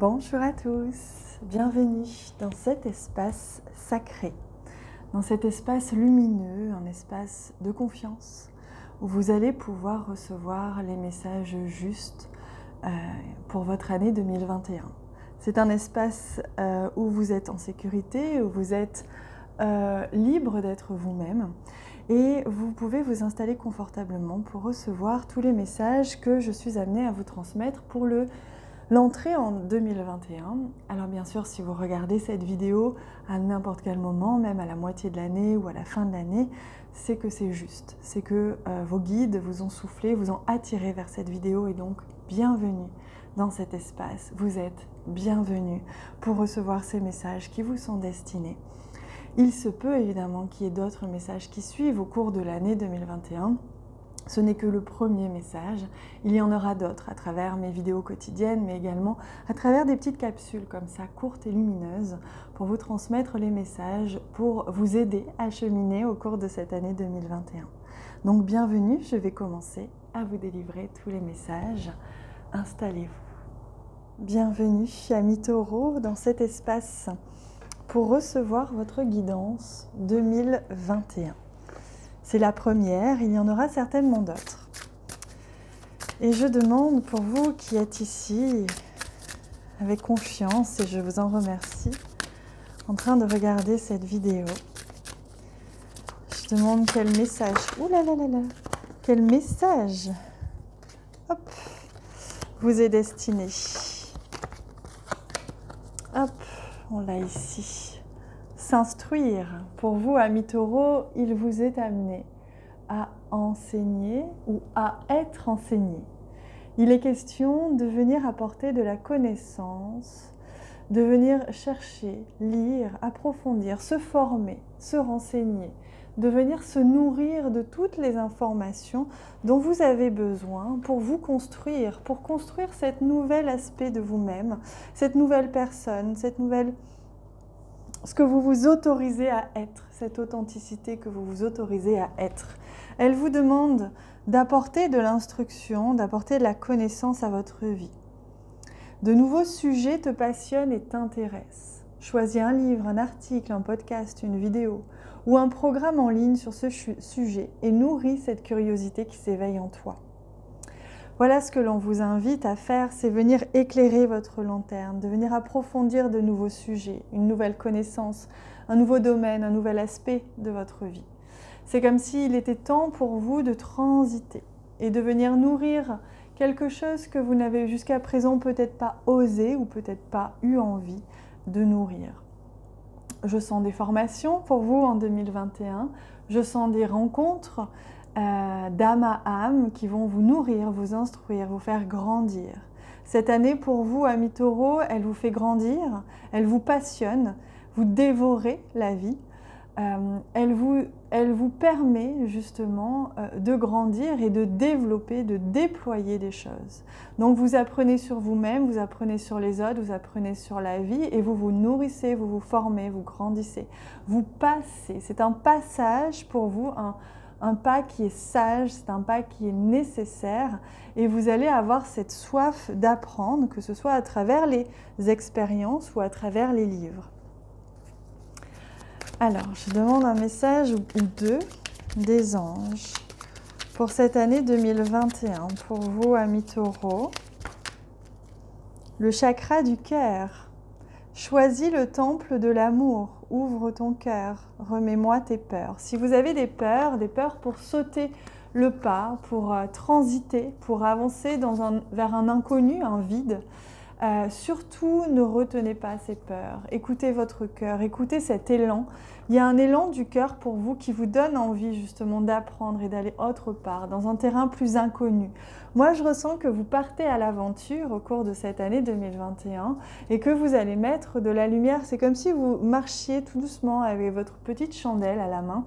Bonjour à tous, bienvenue dans cet espace sacré, dans cet espace lumineux, un espace de confiance où vous allez pouvoir recevoir les messages justes pour votre année 2021. C'est un espace où vous êtes en sécurité, où vous êtes libre d'être vous-même et vous pouvez vous installer confortablement pour recevoir tous les messages que je suis amenée à vous transmettre pour l'entrée en 2021. Alors bien sûr, si vous regardez cette vidéo à n'importe quel moment, même à la moitié de l'année ou à la fin de l'année, c'est que c'est juste. C'est que vos guides vous ont soufflé, vous ont attiré vers cette vidéo et donc bienvenue dans cet espace. Vous êtes bienvenue pour recevoir ces messages qui vous sont destinés. Il se peut évidemment qu'il y ait d'autres messages qui suivent au cours de l'année 2021. Ce n'est que le premier message, il y en aura d'autres à travers mes vidéos quotidiennes, mais également à travers des petites capsules comme ça, courtes et lumineuses, pour vous transmettre les messages, pour vous aider à cheminer au cours de cette année 2021. Donc bienvenue, je vais commencer à vous délivrer tous les messages. Installez-vous. Bienvenue, amis taureaux, dans cet espace pour recevoir votre guidance 2021. C'est la première, il y en aura certainement d'autres. Et je demande pour vous qui êtes ici avec confiance, et je vous en remercie, en train de regarder cette vidéo, je demande quel message, quel message, hop, vous est destiné. Hop, on l'a ici. S'instruire. Pour vous, amis taureaux, il vous est amené à enseigner ou à être enseigné. Il est question de venir apporter de la connaissance, de venir chercher, lire, approfondir, se former, se renseigner, de venir se nourrir de toutes les informations dont vous avez besoin pour vous construire, pour construire cet nouvel aspect de vous-même, cette nouvelle personne, ce que vous vous autorisez à être, cette authenticité que vous vous autorisez à être. Elle vous demande d'apporter de l'instruction, d'apporter de la connaissance à votre vie. De nouveaux sujets te passionnent et t'intéressent. Choisis un livre, un article, un podcast, une vidéo ou un programme en ligne sur ce sujet et nourris cette curiosité qui s'éveille en toi. Voilà ce que l'on vous invite à faire, c'est venir éclairer votre lanterne, de venir approfondir de nouveaux sujets, une nouvelle connaissance, un nouveau domaine, un nouvel aspect de votre vie. C'est comme s'il était temps pour vous de transiter et de venir nourrir quelque chose que vous n'avez jusqu'à présent peut-être pas osé ou peut-être pas eu envie de nourrir. Je sens des formations pour vous en 2021, je sens des rencontres d'âme à âme qui vont vous nourrir, vous instruire, vous faire grandir. Cette année pour vous, amis taureaux, elle vous fait grandir, elle vous passionne, vous dévorez la vie, elle vous permet justement de grandir et de développer, de déployer des choses. Donc vous apprenez sur vous-même, vous apprenez sur les autres, vous apprenez sur la vie et vous vous nourrissez, vous vous formez, vous grandissez. Vous passez, c'est un passage pour vous, un pas qui est sage, c'est un pas qui est nécessaire et vous allez avoir cette soif d'apprendre, que ce soit à travers les expériences ou à travers les livres. Alors, je demande un message ou deux des anges pour cette année 2021. Pour vous, amis taureaux, le chakra du cœur. Choisis le temple de l'amour, ouvre ton cœur, remets-moi tes peurs. Si vous avez des peurs pour sauter le pas, pour transiter, pour avancer vers un inconnu, un vide, surtout ne retenez pas ces peurs. Écoutez votre cœur, écoutez cet élan. Il y a un élan du cœur pour vous qui vous donne envie justement d'apprendre et d'aller autre part, dans un terrain plus inconnu. Moi, je ressens que vous partez à l'aventure au cours de cette année 2021 et que vous allez mettre de la lumière. C'est comme si vous marchiez tout doucement avec votre petite chandelle à la main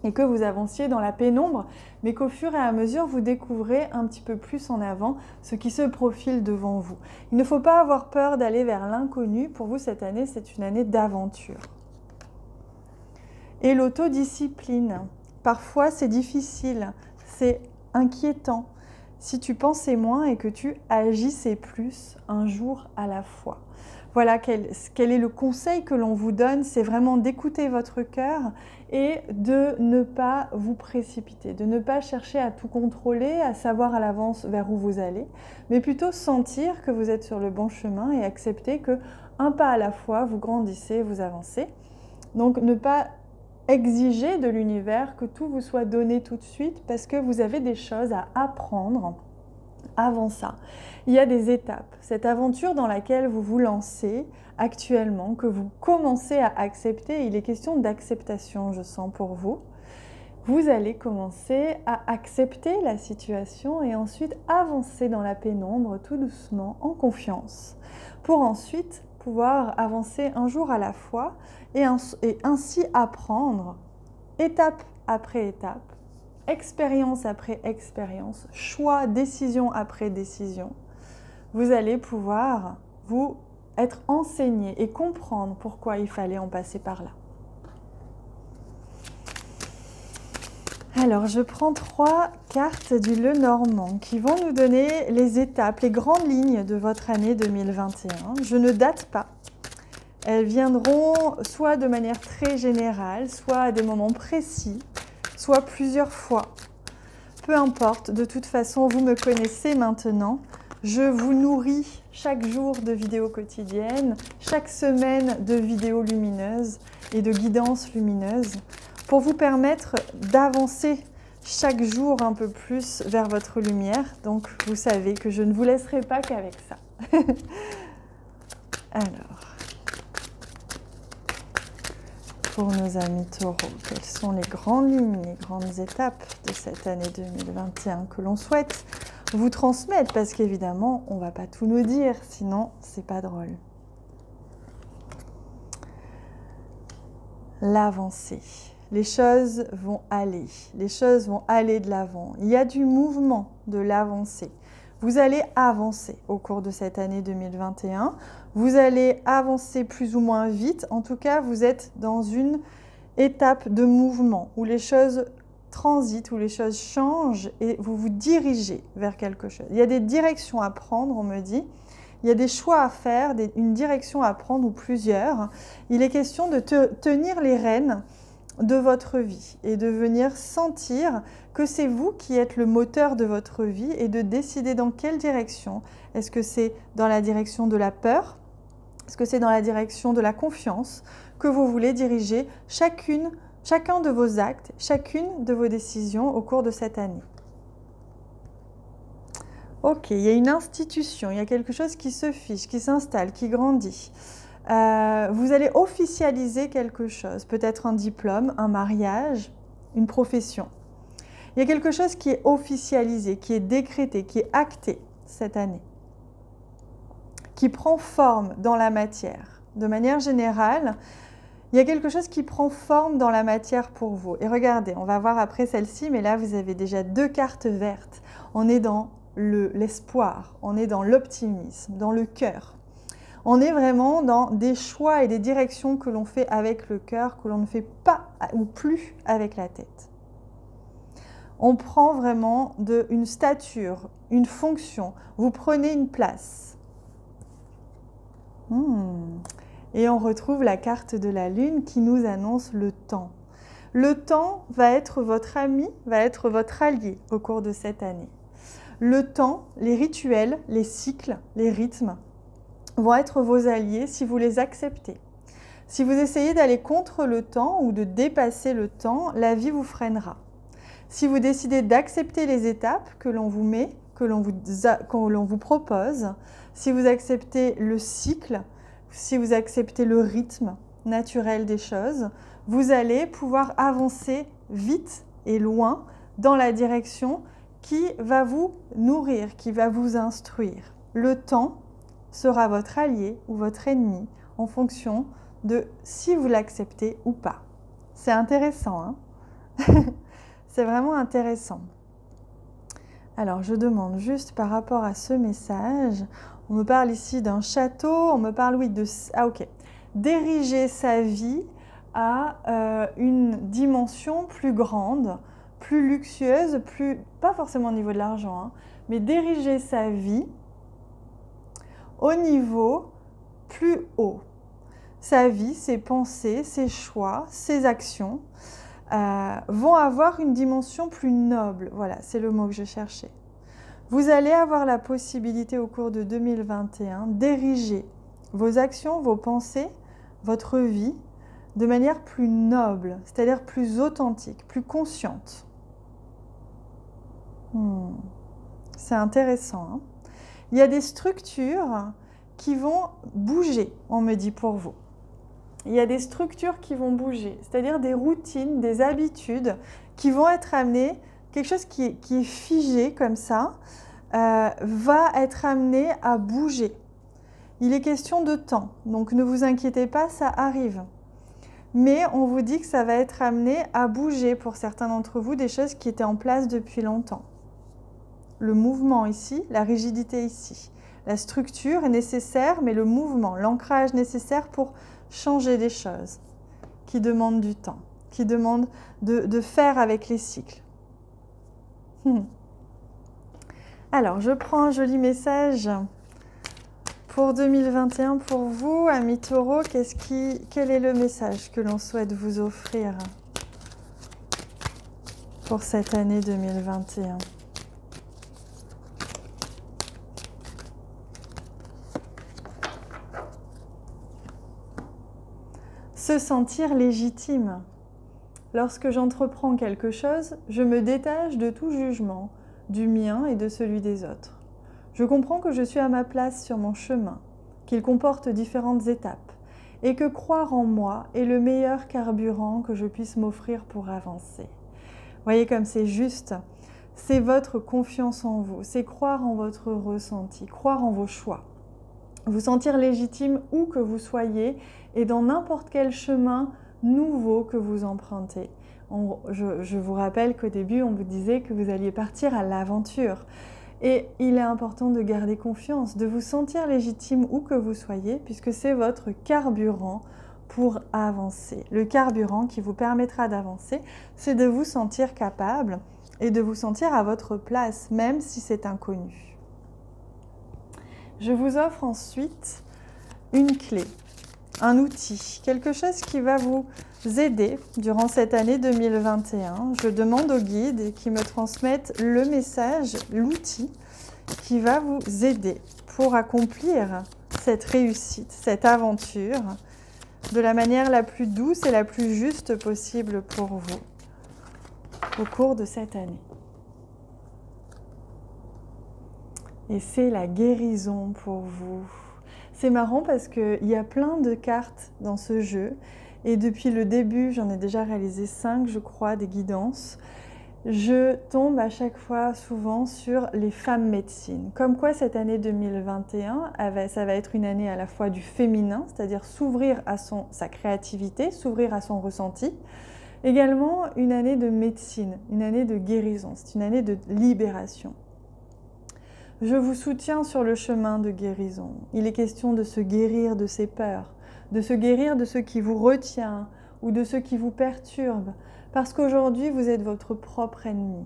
et que vous avanciez dans la pénombre, mais qu'au fur et à mesure, vous découvrez un petit peu plus en avant ce qui se profile devant vous. Il ne faut pas avoir peur d'aller vers l'inconnu. Pour vous, cette année, c'est une année d'aventure. Et l'autodiscipline. Parfois, c'est difficile, c'est inquiétant. si tu pensais moins et que tu agissais plus un jour à la fois. Voilà quel est le conseil que l'on vous donne, c'est vraiment d'écouter votre cœur et de ne pas vous précipiter, de ne pas chercher à tout contrôler, à savoir à l'avance vers où vous allez, mais plutôt sentir que vous êtes sur le bon chemin et accepter que un pas à la fois, vous grandissez, vous avancez. Donc ne pas exiger de l'univers que tout vous soit donné tout de suite parce que vous avez des choses à apprendre. Avant ça, il y a des étapes. Cette aventure dans laquelle vous vous lancez actuellement, que vous commencez à accepter, il est question d'acceptation, je sens pour vous. Vous allez commencer à accepter la situation et ensuite avancer dans la pénombre tout doucement, en confiance, pour ensuite pouvoir avancer un jour à la fois et ainsi apprendre, étape après étape, expérience après expérience, choix, décision après décision, vous allez pouvoir vous être enseigné et comprendre pourquoi il fallait en passer par là. Alors, je prends 3 cartes du Lenormand qui vont nous donner les étapes, les grandes lignes de votre année 2021. Je ne date pas. Elles viendront soit de manière très générale, soit à des moments précis, soit plusieurs fois. Peu importe, de toute façon, vous me connaissez maintenant. Je vous nourris chaque jour de vidéos quotidiennes, chaque semaine de vidéos lumineuses et de guidances lumineuses pour vous permettre d'avancer chaque jour un peu plus vers votre lumière. Donc, vous savez que je ne vous laisserai pas qu'avec ça. Alors, pour nos amis taureaux, quelles sont les grandes lignes, les grandes étapes de cette année 2021 que l'on souhaite vous transmettre? Parce qu'évidemment, on ne va pas tout nous dire, sinon c'est pas drôle. L'avancée. Les choses vont aller de l'avant. Il y a du mouvement de l'avancée. Vous allez avancer au cours de cette année 2021. Vous allez avancer plus ou moins vite. En tout cas, vous êtes dans une étape de mouvement où les choses transitent, où les choses changent et vous vous dirigez vers quelque chose. Il y a des directions à prendre, on me dit. Il y a des choix à faire, une direction à prendre ou plusieurs. Il est question de tenir les rênes de votre vie et de venir sentir que c'est vous qui êtes le moteur de votre vie et de décider dans quelle direction. Est-ce que c'est dans la direction de la peur? Est-ce que c'est dans la direction de la confiance que vous voulez diriger chacun de vos actes, chacune de vos décisions au cours de cette année? Ok, il y a une institution, il y a quelque chose qui se fiche, qui s'installe, qui grandit. Vous allez officialiser quelque chose, peut-être un diplôme, un mariage, une profession. Il y a quelque chose qui est officialisé, qui est décrété, qui est acté cette année, qui prend forme dans la matière. De manière générale, il y a quelque chose qui prend forme dans la matière pour vous. Et regardez, on va voir après celle-ci, mais là vous avez déjà 2 cartes vertes. On est dans l'espoir, on est dans l'optimisme, dans le cœur. On est vraiment dans des choix et des directions que l'on fait avec le cœur, que l'on ne fait pas ou plus avec la tête. On prend vraiment une stature, une fonction. Vous prenez une place. Et on retrouve la carte de la Lune qui nous annonce le temps. Le temps va être votre ami, va être votre allié au cours de cette année. Le temps, les rituels, les cycles, les rythmes vont être vos alliés si vous les acceptez. Si vous essayez d'aller contre le temps ou de dépasser le temps, la vie vous freinera. Si vous décidez d'accepter les étapes que l'on vous met, que l'on vous propose, si vous acceptez le cycle, si vous acceptez le rythme naturel des choses, vous allez pouvoir avancer vite et loin dans la direction qui va vous nourrir, qui va vous instruire. Le temps sera votre allié ou votre ennemi en fonction de si vous l'acceptez ou pas. C'est intéressant, hein? C'est vraiment intéressant. Alors, je demande juste par rapport à ce message, on me parle ici d'un château, on me parle, oui, d'ériger sa vie à une dimension plus grande, plus luxueuse, pas forcément au niveau de l'argent, hein, mais diriger sa vie au niveau plus haut. Sa vie, ses pensées, ses choix, ses actions vont avoir une dimension plus noble. Voilà, c'est le mot que je cherchais. Vous allez avoir la possibilité au cours de 2021 d'ériger vos actions, vos pensées, votre vie de manière plus noble, c'est-à-dire plus authentique, plus consciente. C'est intéressant, hein? Il y a des structures qui vont bouger, on me dit pour vous. Il y a des structures qui vont bouger, c'est-à-dire des routines, des habitudes qui vont être amenées, quelque chose qui est figé comme ça, va être amené à bouger. Il est question de temps, donc ne vous inquiétez pas, ça arrive. Mais on vous dit que ça va être amené à bouger pour certains d'entre vous, des choses qui étaient en place depuis longtemps. Le mouvement ici, la rigidité ici. La structure est nécessaire, mais le mouvement, l'ancrage nécessaire pour changer des choses qui demandent du temps, qui demandent de faire avec les cycles. Alors, je prends un joli message pour 2021 pour vous, amis taureaux. Quel est le message que l'on souhaite vous offrir pour cette année 2021 ? Se sentir légitime. Lorsque j'entreprends quelque chose, je me détache de tout jugement, du mien et de celui des autres. Je comprends que je suis à ma place sur mon chemin, qu'il comporte différentes étapes, et que croire en moi est le meilleur carburant que je puisse m'offrir pour avancer. Voyez comme c'est juste, c'est votre confiance en vous, c'est croire en votre ressenti, croire en vos choix. Vous sentir légitime où que vous soyez et dans n'importe quel chemin nouveau que vous empruntez. Je vous rappelle qu'au début, on vous disait que vous alliez partir à l'aventure. Et il est important de garder confiance, de vous sentir légitime où que vous soyez, puisque c'est votre carburant pour avancer. Le carburant qui vous permettra d'avancer, c'est de vous sentir capable et de vous sentir à votre place, même si c'est inconnu. Je vous offre ensuite une clé, un outil, quelque chose qui va vous aider durant cette année 2021. Je demande aux guides qui me transmettent le message, l'outil qui va vous aider pour accomplir cette réussite, cette aventure de la manière la plus douce et la plus juste possible pour vous au cours de cette année. Et c'est la guérison pour vous. C'est marrant parce qu'il y a plein de cartes dans ce jeu. Et depuis le début, j'en ai déjà réalisé 5, je crois, des guidances. Je tombe à chaque fois souvent sur les femmes médecines. Comme quoi cette année 2021, ça va être une année à la fois du féminin, c'est-à-dire s'ouvrir à sa créativité, s'ouvrir à son ressenti. Également une année de médecine, une année de guérison, c'est une année de libération. Je vous soutiens sur le chemin de guérison. Il est question de se guérir de ses peurs, de se guérir de ce qui vous retient ou de ce qui vous perturbe. Parce qu'aujourd'hui, vous êtes votre propre ennemi.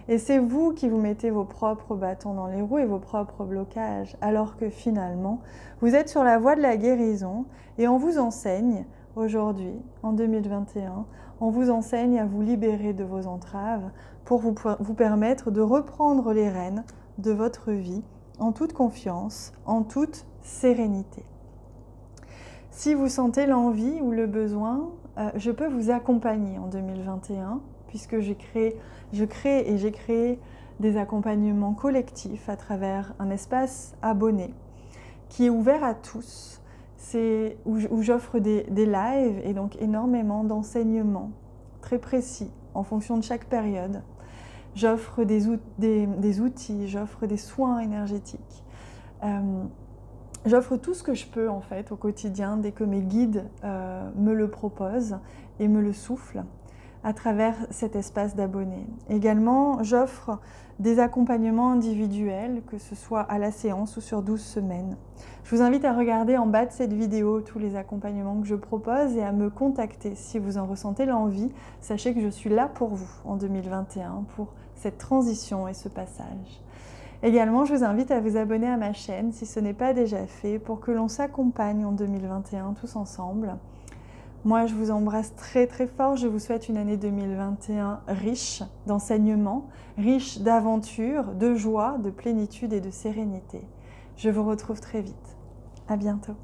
Et c'est vous qui vous mettez vos propres bâtons dans les roues et vos propres blocages. Alors que finalement, vous êtes sur la voie de la guérison et on vous enseigne aujourd'hui, en 2021, on vous enseigne à vous libérer de vos entraves pour vous permettre de reprendre les rênes de votre vie en toute confiance, en toute sérénité. Si vous sentez l'envie ou le besoin, je peux vous accompagner en 2021 puisque j'ai créé des accompagnements collectifs à travers un espace abonné qui est ouvert à tous. C'est où j'offre des lives et donc énormément d'enseignements très précis en fonction de chaque période. J'offre des outils, j'offre des soins énergétiques. J'offre tout ce que je peux en fait au quotidien dès que mes guides me le proposent et me le soufflent à travers cet espace d'abonnés. Également, j'offre des accompagnements individuels, que ce soit à la séance ou sur 12 semaines. Je vous invite à regarder en bas de cette vidéo tous les accompagnements que je propose et à me contacter si vous en ressentez l'envie. Sachez que je suis là pour vous en 2021, pour cette transition et ce passage. Également, je vous invite à vous abonner à ma chaîne si ce n'est pas déjà fait pour que l'on s'accompagne en 2021 tous ensemble. Moi, je vous embrasse très très fort. Je vous souhaite une année 2021 riche d'enseignements, riche d'aventures, de joie, de plénitude et de sérénité. Je vous retrouve très vite. À bientôt.